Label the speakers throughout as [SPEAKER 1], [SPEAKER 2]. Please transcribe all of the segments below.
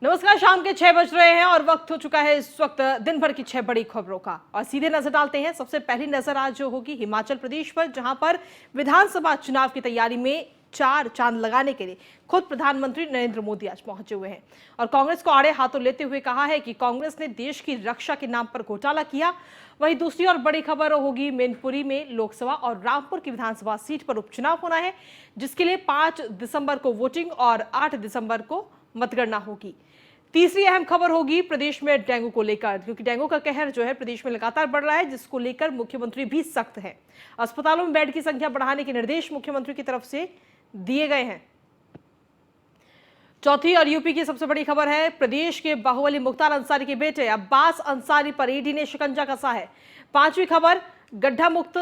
[SPEAKER 1] नमस्कार। शाम के 6 बज रहे हैं और वक्त हो चुका है इस वक्त दिन भर की 6 बड़ी खबरों का और सीधे नजर डालते हैं। सबसे पहली नजर आज जो होगी हिमाचल प्रदेश पर, जहां पर विधानसभा चुनाव की तैयारी में 4 चांद लगाने के लिए खुद प्रधानमंत्री नरेंद्र मोदी आज पहुंचे हुए हैं और कांग्रेस को आड़े हाथों लेते हुए कहा है कि कांग्रेस ने देश की रक्षा के नाम पर घोटाला किया। वहीं दूसरी और बड़ी खबर होगी मैनपुरी में लोकसभा और रामपुर की विधानसभा सीट पर उपचुनाव होना है, जिसके लिए 5 दिसंबर को वोटिंग और 8 दिसंबर को मतगणना होगी। तीसरी अहम खबर होगी प्रदेश में डेंगू को लेकर, क्योंकि डेंगू का कहर जो है प्रदेश में लगातार बढ़ रहा है, जिसको लेकर मुख्यमंत्री भी सख्त है। अस्पतालों में बेड की संख्या बढ़ाने के निर्देश मुख्यमंत्री की तरफ से दिए गए हैं। चौथी और यूपी की सबसे बड़ी खबर है, प्रदेश के बाहुबली मुख्तार अंसारी के बेटे अब्बास अंसारी पर ईडी ने शिकंजा कसा है। पांचवी खबर, गड्ढा मुक्त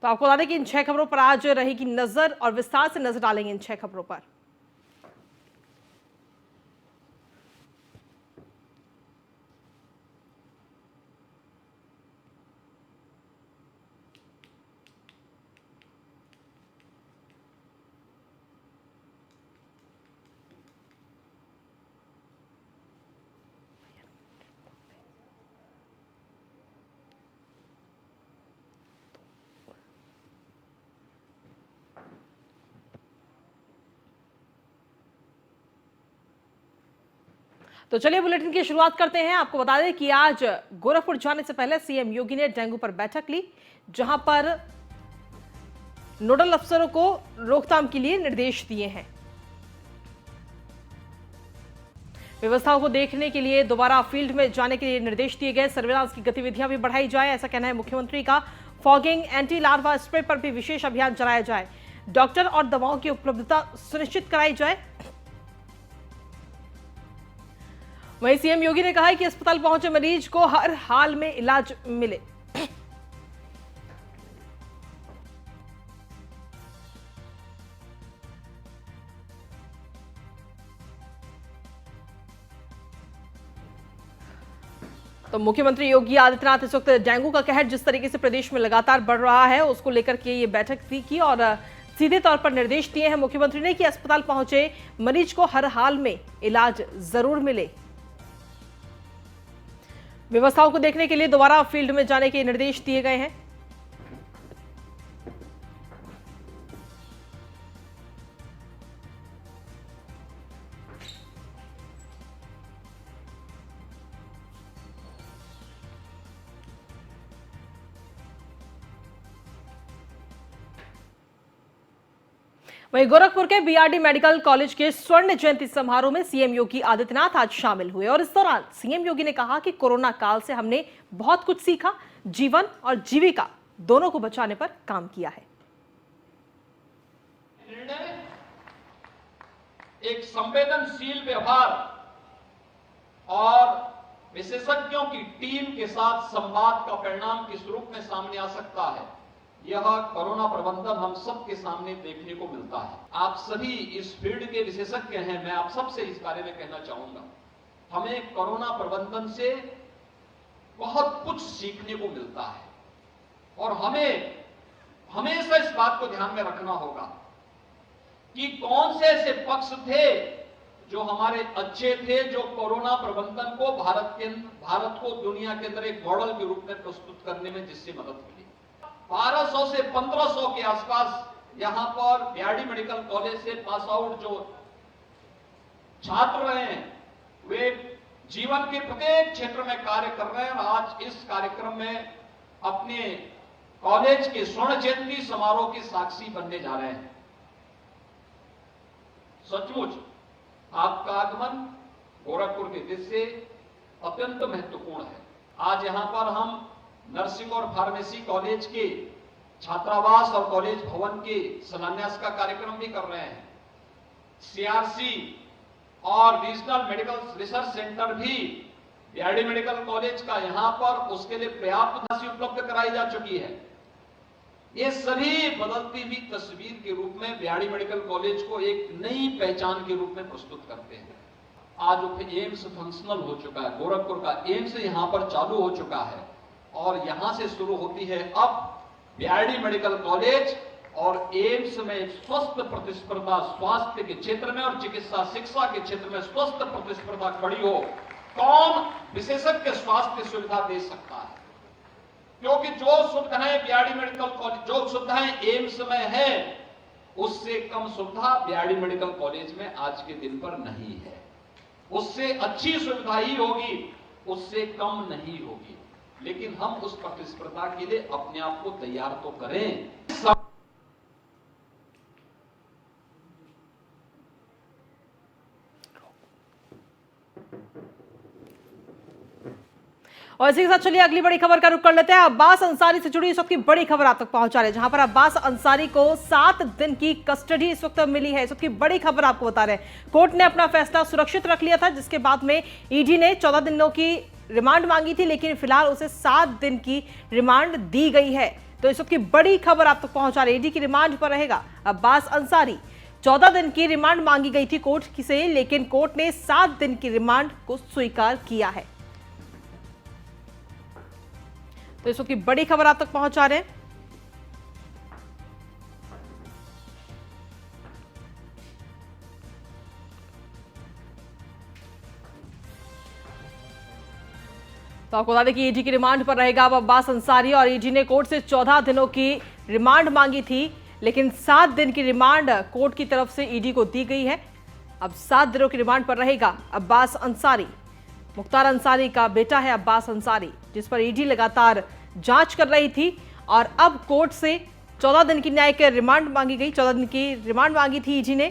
[SPEAKER 1] तो आपको बता दें कि इन 6 खबरों पर आज रहेगी नजर और विस्तार से नजर डालेंगे इन 6 खबरों पर। तो चलिए बुलेटिन की शुरुआत करते हैं। आपको बता दें कि आज गोरखपुर जाने से पहले सीएम योगी ने डेंगू पर बैठक ली, जहां पर नोडल अफसरों को रोकथाम के लिए निर्देश दिए हैं। व्यवस्थाओं को देखने के लिए दोबारा फील्ड में जाने के लिए निर्देश दिए गए। सर्विलांस की गतिविधियां भी बढ़ाई जाए, ऐसा कहना है मुख्यमंत्री का। फॉगिंग, एंटी लार्वा स्प्रे पर भी विशेष अभियान चलाया जाए। डॉक्टर और दवाओं की उपलब्धता सुनिश्चित कराई जाए। वहीं सीएम योगी ने कहा है कि अस्पताल पहुंचे मरीज को हर हाल में इलाज मिले। तो मुख्यमंत्री योगी आदित्यनाथ इस वक्त डेंगू का कहर जिस तरीके से प्रदेश में लगातार बढ़ रहा है, उसको लेकर के ये बैठक की और सीधे तौर पर निर्देश दिए हैं मुख्यमंत्री ने कि अस्पताल पहुंचे मरीज को हर हाल में इलाज जरूर मिले। व्यवस्थाओं को देखने के लिए दोबारा फील्ड में जाने के निर्देश दिए गए हैं। वहीं गोरखपुर के बीआरडी मेडिकल कॉलेज के स्वर्ण जयंती समारोह में सीएम योगी आदित्यनाथ आज शामिल हुए और इस दौरान सीएम योगी ने कहा कि कोरोना काल से हमने बहुत कुछ सीखा, जीवन और जीविका दोनों को बचाने पर काम किया है।
[SPEAKER 2] निर्णय एक संवेदनशील व्यवहार और विशेषज्ञों की टीम के साथ संवाद का परिणाम किस रूप में सामने आ सकता है, यह कोरोना प्रबंधन हम सबके सामने देखने को मिलता है। आप सभी इस फील्ड के विशेषज्ञ हैं, मैं आप सबसे इस बारे में कहना चाहूंगा, हमें कोरोना प्रबंधन से बहुत कुछ सीखने को मिलता है और हमें हमेशा इस बात को ध्यान में रखना होगा कि कौन से ऐसे पक्ष थे जो हमारे अच्छे थे, जो कोरोना प्रबंधन को भारत को दुनिया के अंदर एक मॉडल के रूप में प्रस्तुत करने में जिससे मदद मिली। 1200 से 1500 के आसपास यहां पर बीआरडी मेडिकल कॉलेज से पास आउट जो छात्र रहे हैं, वे जीवन के प्रत्येक क्षेत्र में कार्य कर रहे हैं और आज इस कार्यक्रम में अपने कॉलेज के स्वर्ण जयंती समारोह के साक्षी बनने जा रहे हैं। सचमुच आपका आगमन गोरखपुर के दिल से अत्यंत महत्वपूर्ण है। आज यहां पर हम नर्सिंग और फार्मेसी कॉलेज के छात्रावास और कॉलेज भवन के शिलान्यास का कार्यक्रम भी कर रहे हैं। सीआरसी और रीजनल मेडिकल रिसर्च सेंटर भी बीआरडी मेडिकल कॉलेज का यहां पर उसके लिए पर्याप्त राशि उपलब्ध कराई जा चुकी है। ये सभी बदलती हुई तस्वीर के रूप में बीआरडी मेडिकल कॉलेज को एक नई पहचान के रूप में प्रस्तुत करते हैं। आज एम्स फंक्शनल हो चुका है, गोरखपुर का एम्स यहां पर चालू हो चुका है और यहां से शुरू होती है अब बीआरडी मेडिकल कॉलेज और एम्स में एक स्वस्थ प्रतिस्पर्धा स्वास्थ्य के क्षेत्र में और चिकित्सा शिक्षा के क्षेत्र में स्वस्थ प्रतिस्पर्धा खड़ी हो। कौन विशेषज्ञ स्वास्थ्य सुविधा दे सकता है, क्योंकि जो सुविधाएं बीआरडी मेडिकल कॉलेज, जो सुविधाएं एम्स में है, उससे कम सुविधा बीआरडी मेडिकल कॉलेज में आज के दिन पर नहीं है। उससे अच्छी सुविधा ही होगी, उससे कम नहीं होगी, लेकिन हम उस प्रतिस्पर्धा के लिए अपने आप को तैयार तो करें।
[SPEAKER 1] और इसी के साथ चलिए अगली बड़ी खबर का रुख कर लेते हैं। अब्बास अंसारी से जुड़ी इस वक्त की बड़ी खबर आप तक पहुंचा रहे हैं, जहां पर अब्बास अंसारी को 7 दिन की कस्टडी इस वक्त मिली है। इस वक्त की बड़ी खबर आपको बता रहे हैं, कोर्ट ने अपना फैसला सुरक्षित रख लिया था, जिसके बाद में ईडी ने 14 दिनों की रिमांड मांगी थी, लेकिन फिलहाल उसे 7 दिन की रिमांड दी गई है। तो इस वक्त की बड़ी खबर आप तक पहुंचा रहे हैं, ईडी की रिमांड पर रहेगा अब्बास अंसारी। 14 दिन की रिमांड मांगी गई थी कोर्ट से, लेकिन कोर्ट ने 7 दिन की रिमांड को स्वीकार किया है। तो इस वक्त की बड़ी खबर आप तक पहुंचा रहे हैं। तो आपको बता दें कि ईडी की रिमांड पर रहेगा अब अब्बास अंसारी, और ईडी ने कोर्ट से 14 दिनों की रिमांड मांगी थी, लेकिन 7 दिन की रिमांड कोर्ट की तरफ से ईडी को दी गई है। अब 7 दिनों की रिमांड पर रहेगा अब्बास अंसारी। मुख्तार अंसारी का बेटा है अब्बास अंसारी, जिस पर ईडी लगातार जांच कर रही थी, और अब कोर्ट से 14 दिन की न्यायिक रिमांड मांगी गई। 14 दिन की रिमांड मांगी थी ईडी ने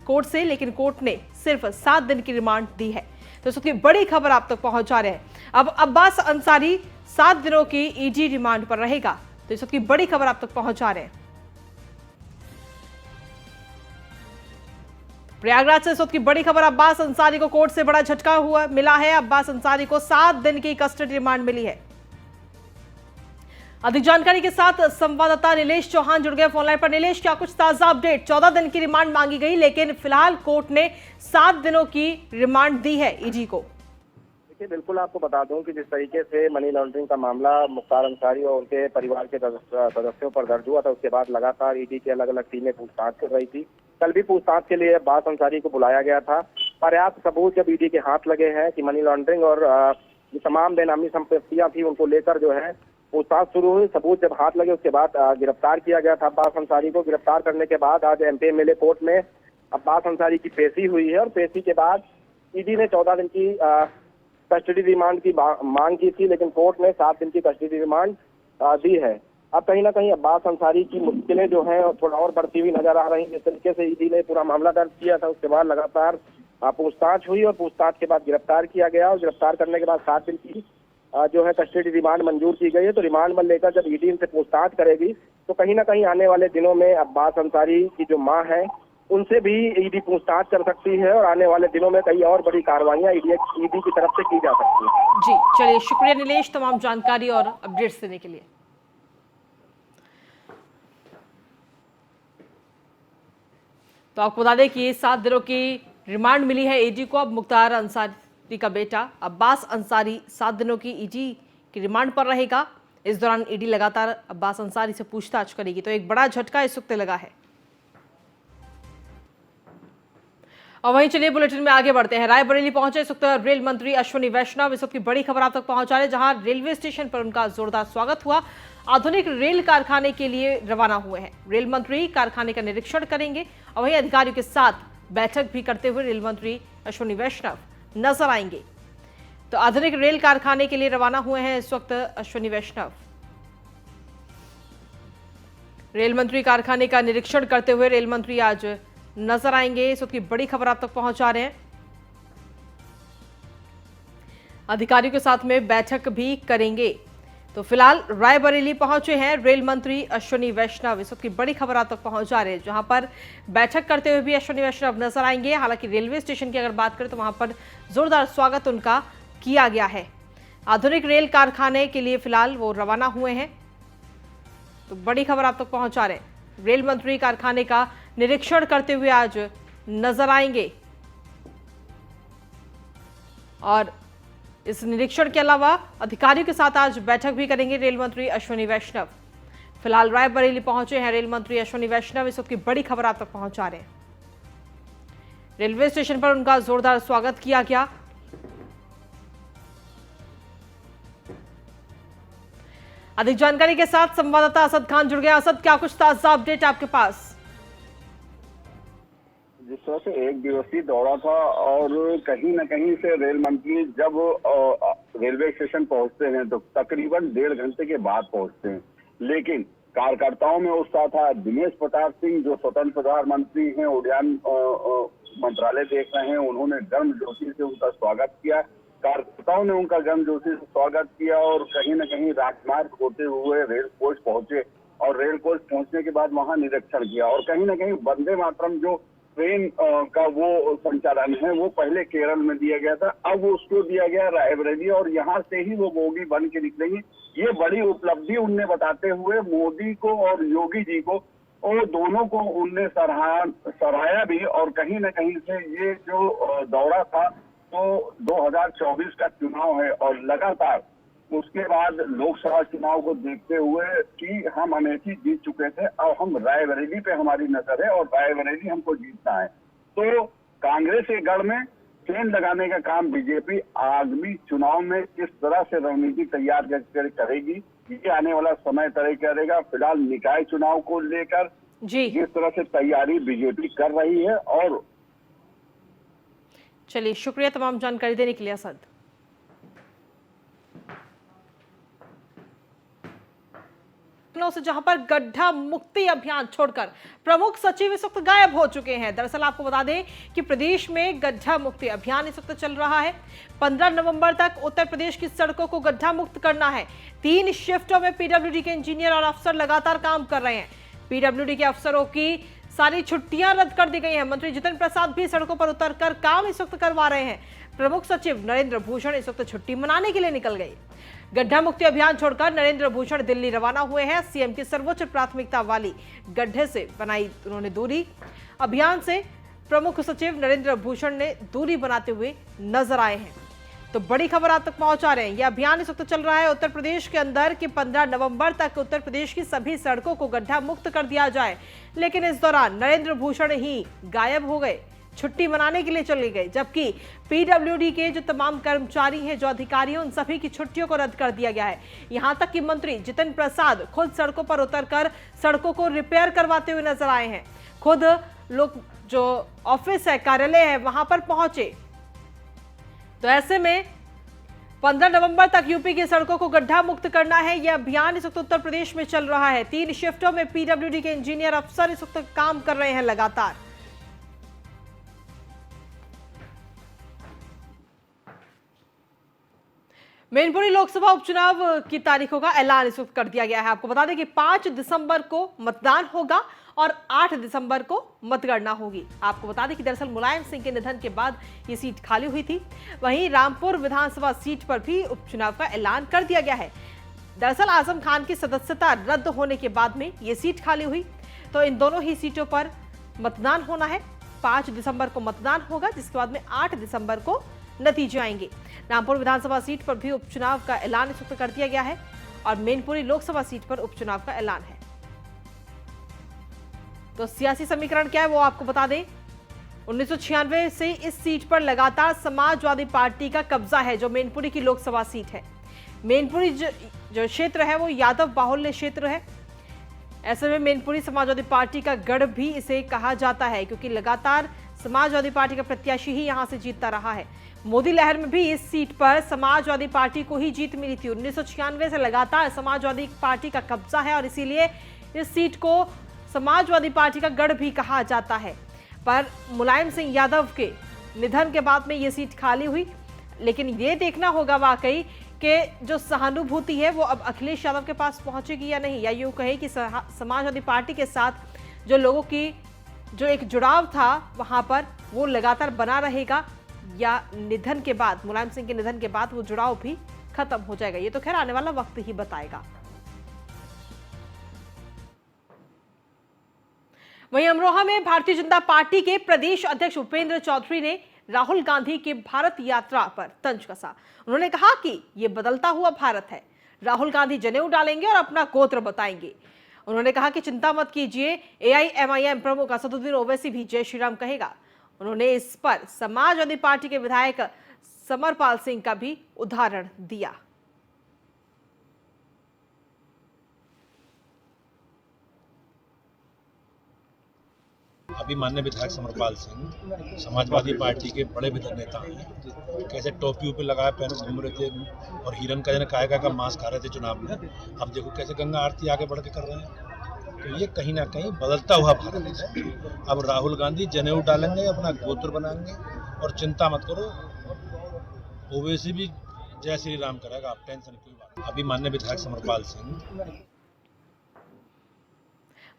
[SPEAKER 1] कोर्ट से, लेकिन कोर्ट ने सिर्फ 7 दिन की रिमांड दी है। तो इसकी बड़ी खबर आप तक पहुंचा रहे हैं। अब अब्बास अंसारी 7 दिनों की ईडी रिमांड पर रहेगा। तो इसकी बड़ी खबर आप तक पहुंचा रहे हैं। प्रयागराज से इस वक्त की बड़ी खबर, अब्बास अंसारी को कोर्ट से बड़ा झटका हुआ मिला है। अब्बास अंसारी को 7 दिन की कस्टडी रिमांड मिली है। अधिक जानकारी के साथ संवाददाता नीलेश चौहान जुड़ गए फोनलाइन पर। नीलेश, क्या कुछ ताजा अपडेट? 14 दिन की रिमांड मांगी गई, लेकिन फिलहाल कोर्ट ने 7 दिनों की रिमांड दी है ईडी को।
[SPEAKER 3] देखिए, बिल्कुल आपको बता दूं कि जिस तरीके से मनी लॉन्ड्रिंग का मामला मुख्तार अंसारी और उनके परिवार के सदस्यों पर दर्ज हुआ था, उसके बाद लगातार ईडी की अलग अलग टीमें पूछताछ कर रही थी। कल भी पूछताछ के लिए अब्बास अंसारी को बुलाया गया था। पर्याप्त सबूत जब ईडी के हाथ लगे हैं कि मनी लॉन्ड्रिंग और जो तमाम बेनामी संपत्तियां थी, उनको लेकर जो है पूछताछ शुरू हुई। सबूत जब हाथ लगे, उसके बाद गिरफ्तार किया गया था अब्बास अंसारी को। गिरफ्तार करने के बाद आज एमपी एमएलए कोर्ट में अब्बास अंसारी की पेशी हुई है, और पेशी के बाद ईडी ने 14 दिन की कस्टडी रिमांड की मांग की थी, लेकिन कोर्ट ने 7 दिन की कस्टडी रिमांड दी है। अब कहीं ना कहीं अब्बास अंसारी की मुश्किलें जो हैं थोड़ा और बढ़ती हुई नजर आ रही हैं। जिस तरीके से ईडी ने पूरा मामला दर्ज किया था, उसके बाद लगातार पूछताछ हुई और पूछताछ के बाद गिरफ्तार किया गया, और गिरफ्तार करने के बाद 7 दिन की जो है कस्टडी रिमांड मंजूर की गई है। तो रिमांड में लेकर जब ईडी इनसे पूछताछ करेगी, तो कहीं ना कहीं आने वाले दिनों में अब्बास अंसारी की जो मां है, उनसे भी ईडी पूछताछ कर सकती है, और आने वाले दिनों में कई और बड़ी कार्रवाइयां ईडी की तरफ से की जा सकती है।
[SPEAKER 1] जी चलिए, शुक्रिया नीलेश तमाम जानकारी और अपडेट्स देने के लिए। तो आपको बता दें कि 7 दिनों की रिमांड मिली है ईडी को। अब मुख्तार अंसारी का बेटा अब्बास अंसारी 7 दिनों की ईडी की रिमांड पर रहेगा। इस दौरान ईडी लगातार अब्बास अंसारी से पूछताछ करेगी। तो एक बड़ा झटका इस वक्त लगा है। और वहीं चलिए बुलेटिन में आगे बढ़ते हैं। रायबरेली पहुंचे इस वक्त रेल मंत्री अश्विनी वैष्णव। इस वक्त की बड़ी खबर आप तक पहुंचा रहे, जहां रेलवे स्टेशन पर उनका जोरदार स्वागत हुआ। आधुनिक रेल कारखाने के लिए रवाना हुए हैं। रेल मंत्री कारखाने का निरीक्षण करेंगे, और वहीं अधिकारियों के साथ बैठक भी करते हुए रेल मंत्री अश्विनी वैष्णव नजर आएंगे। तो आधुनिक रेल कारखाने के लिए रवाना हुए हैं इस वक्त अश्विनी वैष्णव। रेल मंत्री कारखाने का निरीक्षण करते हुए रेल मंत्री आज नजर आएंगे। इस वक्त की बड़ी खबर आप तक पहुंचा रहे हैं। अधिकारियों के साथ में बैठक भी करेंगे। तो फिलहाल रायबरेली पहुंचे हैं रेल मंत्री अश्विनी वैष्णव। इस वक्त की बड़ी खबर आप तक पहुंचा रहे हैं, जहां पर बैठक करते हुए भी अश्विनी वैष्णव नजर आएंगे। हालांकि रेलवे स्टेशन की अगर बात करें तो वहां पर जोरदार स्वागत उनका किया गया है। आधुनिक रेल कारखाने के लिए फिलहाल वो रवाना हुए हैं। तो बड़ी खबर आप तक पहुंचा रहे हैं। रेल मंत्री कारखाने का निरीक्षण करते हुए आज नजर आएंगे। और इस निरीक्षण के अलावा अधिकारियों के साथ आज बैठक भी करेंगे रेल मंत्री अश्विनी वैष्णव। फिलहाल रायबरेली पहुंचे हैं रेल मंत्री अश्विनी वैष्णव। इस वक्त की बड़ी खबर आप तक पहुंचा रहे हैं। रेलवे स्टेशन पर उनका जोरदार स्वागत किया गया। अधिक जानकारी के साथ संवाददाता असद खान जुड़ गया। असद, क्या कुछ ताजा अपडेट आपके पास?
[SPEAKER 4] जिस तरह से एक दिवसीय दौरा था और कहीं न कहीं से रेल मंत्री जब रेलवे स्टेशन पहुंचते हैं तो तकरीबन 1.5 घंटे के बाद पहुंचते हैं, लेकिन कार्यकर्ताओं में उत्साह था। दिनेश प्रताप सिंह जो स्वतंत्र प्रधानमंत्री हैं, उड्डयन मंत्रालय देख रहे हैं, उन्होंने गर्मजोशी से उनका स्वागत किया। कार्यकर्ताओं ने उनका गर्मजोशी से स्वागत किया और कहीं न कहीं राजमार्ग होते हुए रेल कोच पहुंचे और रेल कोच पहुंचने के बाद वहां निरीक्षण किया। और कहीं न कहीं वंदे मातरम जो ट्रेन का वो संचालन है वो पहले केरल में दिया गया था, अब उसको दिया गया रायबरेली और यहाँ से ही वो बोगी बन के निकलेंगी। ये बड़ी उपलब्धि उनने बताते हुए मोदी को और योगी जी को और दोनों को उनने सराहाया भी। और कहीं न कहीं से ये जो दौरा था तो 2024 का चुनाव है और लगातार उसके बाद लोकसभा चुनाव को देखते हुए कि हम अमेठी जीत चुके थे, अब हम रायबरेली पे हमारी नजर है और रायबरेली हमको जीतना है। तो कांग्रेस के गढ़ में चेन लगाने का काम बीजेपी आगामी चुनाव में किस तरह से रणनीति तैयार करेगी ये आने वाला समय तय करेगा। फिलहाल निकाय चुनाव को लेकर जिस तरह से तैयारी बीजेपी कर रही है। और
[SPEAKER 1] चलिए, शुक्रिया तमाम जानकारी देने के लिए असद। से जहां पर गड्ढा मुक्ति अभियान छोड़कर प्रमुख सचिव इस वक्त गायब हो चुके हैं। दरअसल आपको बता दें कि प्रदेश में गड्ढा मुक्ति अभियान इस वक्त चल रहा है। 15 नवंबर तक उत्तर प्रदेश की सड़कों को गड्ढा मुक्त करना है। 3 शिफ्टों में पीडब्ल्यूडी के इंजीनियर और अफसर लगातार काम कर रहे हैं। पीडब्ल्यूडी के अफसरों की सारी छुट्टियां रद्द कर दी गई हैं। मंत्री जितेंद्र प्रसाद भी सड़कों पर उतरकर काम इस वक्त करवा रहे हैं। प्रमुख सचिव नरेंद्र भूषण इस वक्त छुट्टी मनाने के लिए निकल गए। गड्ढा मुक्ति अभियान छोड़कर नरेंद्र भूषण दिल्ली रवाना हुए हैं। सीएम की सर्वोच्च प्राथमिकता वाली गड्ढे से बनाई उन्होंने दूरी। अभियान से प्रमुख सचिव नरेंद्र भूषण ने दूरी बनाते हुए नजर आए हैं। तो बड़ी खबर आप तक पहुंचा रहे हैं। यह अभियान इस वक्त चल रहा है उत्तर प्रदेश के अंदर कि 15 नवंबर तक उत्तर प्रदेश की सभी सड़कों को गड्ढा मुक्त कर दिया जाए। लेकिन इस दौरान नरेंद्र भूषण ही गायब हो गए, छुट्टी मनाने के लिए चले गए, जबकि पीडब्ल्यूडी के जो तमाम कर्मचारी हैं, जो अधिकारी हैं, उन सभी की छुट्टियों को रद्द कर दिया गया है। यहां तक कि मंत्री जितेंद्र प्रसाद खुद सड़कों पर उतरकर सड़कों को रिपेयर करवाते हुए नजर आए हैं। खुद लोग जो ऑफिस है, कार्यालय है, वहां पर पहुंचे। तो ऐसे में 15 नवंबर तक यूपी की सड़कों को गड्ढा मुक्त करना है। यह अभियान इस वक्त उत्तर प्रदेश में चल रहा है। 3 शिफ्टों में पीडब्ल्यूडी के इंजीनियर अफसर इस वक्त काम कर रहे हैं लगातार। मैनपुरी लोकसभा उपचुनाव की तारीखों का ऐलान इस वक्त कर दिया गया है। आपको बता दें कि 5 दिसंबर को मतदान होगा और 8 दिसंबर को मतगणना होगी। आपको बता दें कि दरअसल मुलायम सिंह के निधन के बाद ये सीट खाली हुई थी। वहीं रामपुर विधानसभा सीट पर भी उपचुनाव का ऐलान कर दिया गया है। दरअसल आजम खान की सदस्यता रद्द होने के बाद में ये सीट खाली हुई, तो इन दोनों ही सीटों पर मतदान होना है। 5 दिसंबर को मतदान होगा, जिसके बाद में 8 दिसंबर को नतीजे आएंगे। रामपुर विधानसभा सीट पर भी उपचुनाव का ऐलान इस वक्त कर दिया गया है और मैनपुरी लोकसभा सीट पर उपचुनाव का ऐलान है। तो सियासी समीकरण क्या है वो आपको बता दें। 1996 से इस सीट पर लगातार समाजवादी पार्टी का कब्जा है, जो मैनपुरी की लोकसभा सीट है। मैनपुरी जो क्षेत्र है वो यादव बाहुल्य क्षेत्र है। ऐसे में मैनपुरी समाजवादी पार्टी का गढ़ भी इसे कहा जाता है, क्योंकि लगातार समाजवादी पार्टी का प्रत्याशी ही यहां से जीतता रहा है। मोदी लहर में भी इस सीट पर समाजवादी पार्टी को ही जीत मिली थी। 1996 से लगातार समाजवादी पार्टी का कब्जा है और इसीलिए इस सीट को समाजवादी पार्टी का गढ़ भी कहा जाता है। पर मुलायम सिंह यादव के निधन के बाद में ये सीट खाली हुई। लेकिन ये देखना होगा वाकई कि जो सहानुभूति है वो अब अखिलेश यादव के पास पहुंचेगी या नहीं, या यूं कहे कि समाजवादी पार्टी के साथ जो लोगों की जो एक जुड़ाव था वहां पर वो लगातार बना रहेगा, या निधन के बाद, मुलायम सिंह के निधन के बाद वो जुड़ाव भी खत्म हो जाएगा। ये तो खैर आने वाला वक्त ही बताएगा। वहीं अमरोहा में भारतीय जनता पार्टी के प्रदेश अध्यक्ष उपेंद्र चौधरी ने राहुल गांधी की भारत यात्रा पर तंज कसा। उन्होंने कहा कि ये बदलता हुआ भारत है, राहुल गांधी जनेऊ डालेंगे और अपना गोत्र बताएंगे। उन्होंने कहा कि चिंता मत कीजिए, AIMIM प्रमुख असदुद्दीन ओवैसी भी जय श्री राम कहेगा। उन्होंने इस पर समाजवादी पार्टी के विधायक समरपाल सिंह का भी उदाहरण दिया।
[SPEAKER 5] अभी माननीय विधायक समरपाल सिंह समाजवादी पार्टी के बड़े विधायक नेता हैं, कैसे टोपी पे लगाए पहने घूम रहे थे और हिरन का काय का मांस खा रहे थे चुनाव में। अब देखो कैसे गंगा आरती आगे बढ़ के कर रहे हैं। तो ये कहीं ना कहीं बदलता हुआ भारत है। अब राहुल गांधी जनेऊ डालेंगे, अपना गोत्र बनाएंगे और चिंता मत करो, ओवैसी भी जय श्री राम करेगा, आप टेंशन की बात। अभी माननीय विधायक समरपाल सिंह।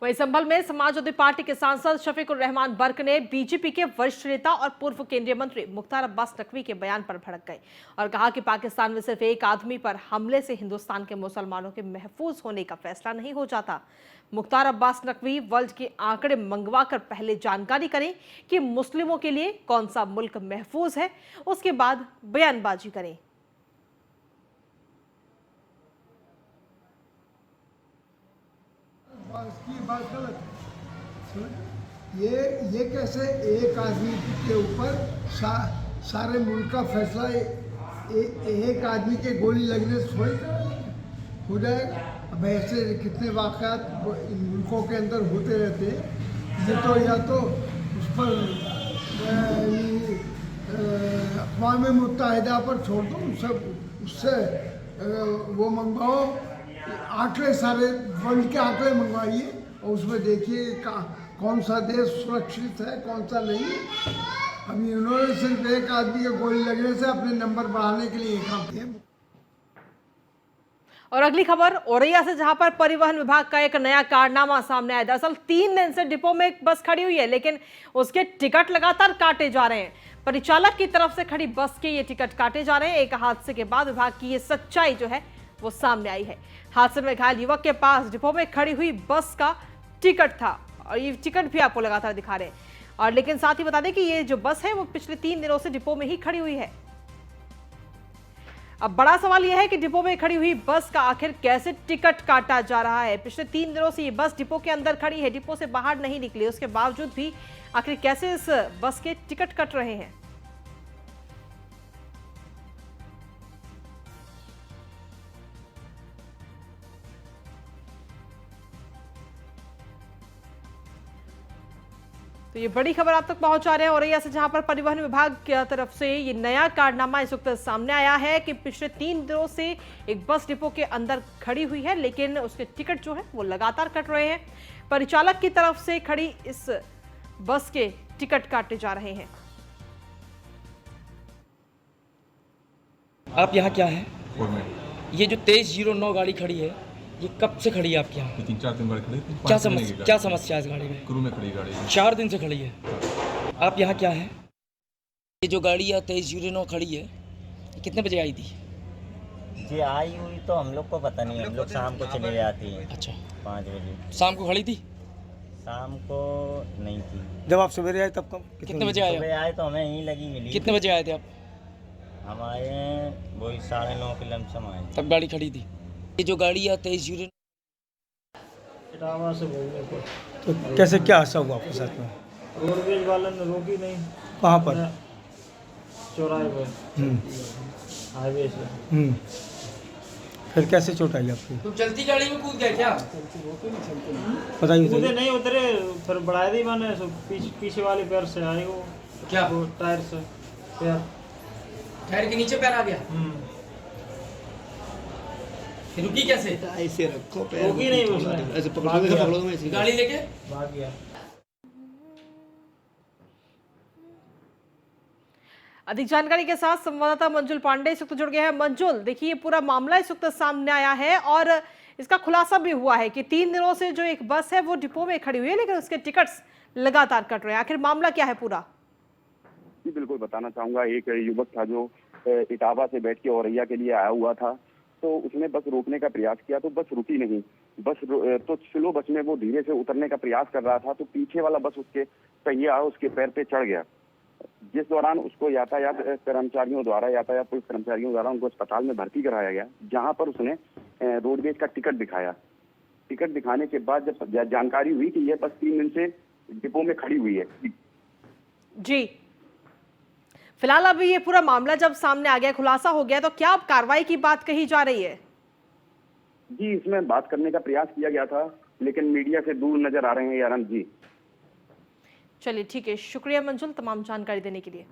[SPEAKER 1] वहीं संभल में समाजवादी पार्टी के सांसद शफीकुर रहमान बर्क ने बीजेपी के वरिष्ठ नेता और पूर्व केंद्रीय मंत्री मुख्तार अब्बास नकवी के बयान पर भड़क गए और कहा कि पाकिस्तान में सिर्फ एक आदमी पर हमले से हिंदुस्तान के मुसलमानों के महफूज होने का फैसला नहीं हो जाता। मुख्तार अब्बास नकवी वर्ल्ड के आंकड़े मंगवा कर पहले जानकारी करें कि मुस्लिमों के लिए कौन सा मुल्क महफूज है, उसके बाद बयानबाजी करें।
[SPEAKER 6] इसकी बात गलत है। ये कैसे एक आदमी के ऊपर सारे मुल्क का फैसला एक आदमी के गोली लगने से हो जाएगा। अब ऐसे कितने वाक़यात इन मुल्कों के अंदर होते रहते हैं। ये तो या तो उस पर अक़वाम मुत्तहिदा पर छोड़ दो, उससे वो मंगवाओ, आंकड़े सारे वर्ल्ड के आंकड़े मंगवाइए और उसमें देखिए कौन सा देश सुरक्षित है कौन सा नहीं। अभी उन्होंने सिर्फ एक आदमी के गोली लगने से अपने नंबर बढ़ाने के लिए काम किया।
[SPEAKER 1] और अगली खबर औरैया से, जहां पर परिवहन विभाग का एक नया कारनामा सामने आया। दरअसल 3 दिन से डिपो में एक बस खड़ी हुई है, लेकिन उसके टिकट लगातार काटे जा रहे हैं। परिचालक की तरफ से खड़ी बस के ये टिकट काटे जा रहे हैं। एक हादसे के बाद विभाग की ये सच्चाई जो है वो सामने आई है। हादसे में घायल युवक के पास डिपो में खड़ी हुई बस का टिकट था और ये टिकट भी आपको लगातार दिखा रहे हैं। और लेकिन साथ ही बता दें कि ये जो बस है वो पिछले 3 दिनों से डिपो में ही खड़ी हुई है। अब बड़ा सवाल यह है कि डिपो में खड़ी हुई बस का आखिर कैसे टिकट काटा जा रहा है। पिछले 3 दिनों से ये बस डिपो के अंदर खड़ी है, डिपो से बाहर नहीं निकली, उसके बावजूद भी आखिर कैसे इस बस के टिकट कट रहे हैं। तो ये बड़ी खबर आप तक पहुंचा रहे हैं औरैया से, जहां पर परिवहन विभाग की तरफ से ये नया कारनामा इस वक्त सामने आया है कि पिछले 3 दिनों से एक बस डिपो के अंदर खड़ी हुई है, लेकिन उसके टिकट जो है वो लगातार कट रहे हैं। परिचालक की तरफ से खड़ी इस बस के टिकट काटे जा रहे हैं।
[SPEAKER 7] आप यहाँ क्या है? ये जो 2309 गाड़ी खड़ी है, ये कब से खड़ी है आपके यहाँ?
[SPEAKER 8] 3-4 दिन बाद खड़ी थी।
[SPEAKER 7] क्या समस्या है इस गाड़ी में?
[SPEAKER 8] गुरु में खड़ी गाड़ी
[SPEAKER 7] 4 दिन से खड़ी है। आप यहाँ क्या है? ये जो गाड़ी है 2309 खड़ी है, कितने बजे आई थी?
[SPEAKER 9] जी आई हुई तो हम लोग को पता नहीं, हम लोग शाम को चले जाते हैं।
[SPEAKER 7] अच्छा,
[SPEAKER 9] 5 बजे
[SPEAKER 7] शाम को खड़ी थी?
[SPEAKER 9] शाम को नहीं थी।
[SPEAKER 7] जब आप सवेरे आए तब कब? कितने बजे आए?
[SPEAKER 9] सुबह आए तो हमें यहीं लगी मिली।
[SPEAKER 7] कितने बजे आए थे आप?
[SPEAKER 9] हम आए वही 9:30 के लमसम आए।
[SPEAKER 7] तब गाड़ी खड़ी थी। ये जो गाड़ी है 2309
[SPEAKER 10] इटावा से बोलने को।
[SPEAKER 7] तो कैसे क्या हादसा हुआ आपके साथ में?
[SPEAKER 10] रोडवेज वाले ने रोकी नहीं।
[SPEAKER 7] कहाँ पर?
[SPEAKER 10] चौराहे पे, हाईवे से।
[SPEAKER 7] फिर कैसे चोट आई आपकी?
[SPEAKER 10] तुम चलती गाड़ी में कूद गए क्या?
[SPEAKER 7] बताइए।
[SPEAKER 10] कूदे नहीं, उतरे फिर बढ़ाई दी मैंने, पीछे वाले पैर से आए वो। क्या? वो टायर से टायर के नीचे पैर आ गया। रुकी कैसे? ऐसे रखो पैर। रुकी नहीं उसने, ऐसे पकड़ो गाड़ी लेके भाग गया।
[SPEAKER 1] अधिक जानकारी के साथ संवाददाता मंजुल पांडे इस वक्त जुड़ गए हैं। मंजुल, देखिए पूरा मामला इस वक्त सामने आया है और इसका खुलासा भी हुआ है कि 3 दिनों से जो एक बस है वो डिपो में खड़ी हुई है, लेकिन उसके टिकट्स लगातार कट रहे हैं। आखिर मामला क्या है पूरा?
[SPEAKER 3] जी बिल्कुल बताना चाहूंगा। एक युवक था जो इटावा से बैठ के औरैया के लिए आया हुआ था, तो उसने बस रोकने का प्रयास किया तो बस रुकी नहीं। तो स्लो बस में वो धीरे से उतरने का प्रयास कर रहा था, तो पीछे वाला बस उसके पहिया उसके पैर पे चढ़ गया
[SPEAKER 4] जिस दौरान उसको यातायात पुलिस कर्मचारियों द्वारा उनको अस्पताल में भर्ती कराया गया, जहां पर उसने रोडवेज का टिकट दिखाया। टिकट दिखाने के बाद जब जानकारी हुई कि यह बस 3 दिन से डिपो में खड़ी हुई है।
[SPEAKER 1] जी, फिलहाल अभी ये पूरा मामला जब सामने आ गया, खुलासा हो गया, तो क्या अब कार्रवाई की बात कही जा रही है?
[SPEAKER 4] जी, इसमें बात करने का प्रयास किया गया था, लेकिन मीडिया से दूर नजर आ रहे हैं यारम जी।
[SPEAKER 1] चलिए ठीक है, शुक्रिया मंजुल तमाम जानकारी देने के लिए।